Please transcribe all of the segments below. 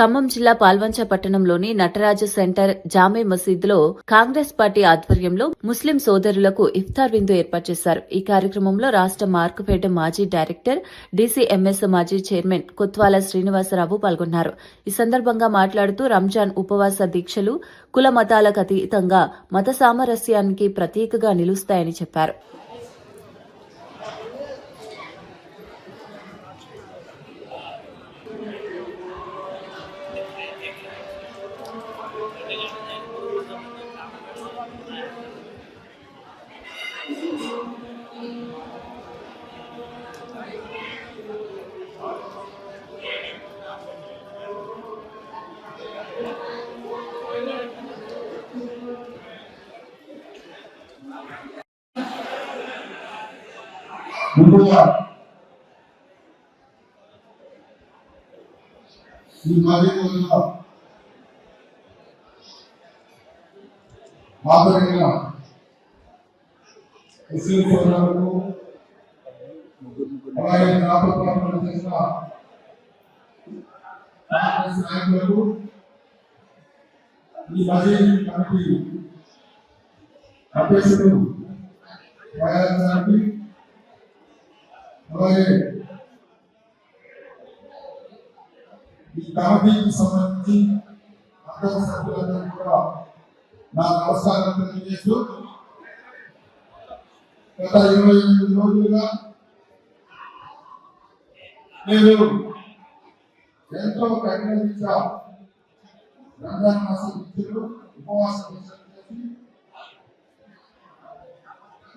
ఖమ్మం జిల్లా పాల్వంచ పట్టణంలోని నటరాజ సెంటర్ జామే మసీదులో కాంగ్రెస్ పార్టీ ఆధ్వర్యంలో ముస్లిం సోదరులకు ఇఫ్తార్ విందు ఏర్పాటు చేశారు. ఈ కార్యక్రమంలో రాష్ట మార్కుపేట మాజీ డైరెక్టర్, డీసీఎంఎస్ మాజీ చైర్మన్ కొత్వాల శ్రీనివాసరావు పాల్గొన్నారు. ఈ సందర్భంగా మాట్లాడుతూ రంజాన్ ఉపవాస దీక్షలు కుల మతాలకు అతీతంగా మత సామరస్యానికి ప్రతీకగా నిలుస్తాయని చెప్పారు. ముందుగా ఈ కార్యక్రమంలో హాజరైన ముస్లిం సోదరులకు అలాగే నాయకులకు ఈ మసీదు కమిటీ అధ్యక్షుడు గారికి అలాగే ఈ కమిటీకి సంబంధించి అందరి సభ్యులందరికీ కూడా నా నమస్కారం తెలియజేస్తూ గత 28 రోజులుగా నేను ఎంతో కఠినంగా రంజాన్ మాస దీక్షలు ఉపవాస దీక్షలు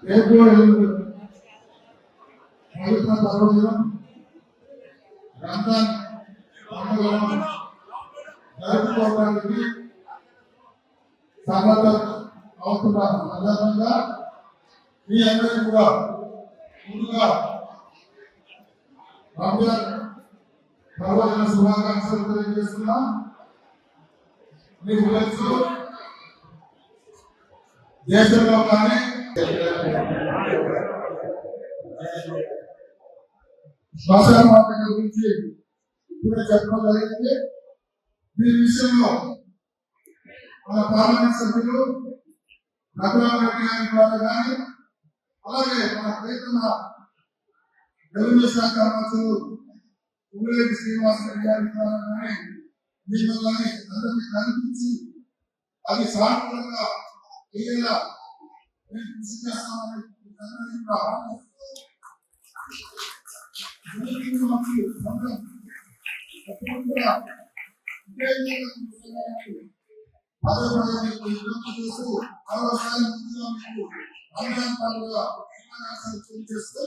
చేసి పవిత్ర పర్వదినం రంజాన్ పండుగను జరుపుకోవడానికి సన్నద్ధం అవుతున్న సందర్భంగా మీ అందరికీ కూడా ముందుగా రంజాన్ పర్వదిన శుభాకాంక్షలు తెలియజేస్తున్నా. మీకు తెలుసు దేశంలో కానీ శ్మశాన వాటిక గురించి ఇప్పుడే చెప్పడం జరిగింది. దీని విషయంలో మన పార్లమెంట్ సభ్యులు రఘురామరెడ్డి గారి ద్వారా కానీ అలాగే మన ప్రియతమ రెవెన్యూ శాఖ మంత్రులు ఉమ్మిరెడ్డి శ్రీనివాసరెడ్డి గారి ద్వారా కానీ మిమ్మల్ని అందరినీ కనిపించి అది సానుకూలంగా క్లియర్గా మేము కృషి చేస్తామని చేస్తూ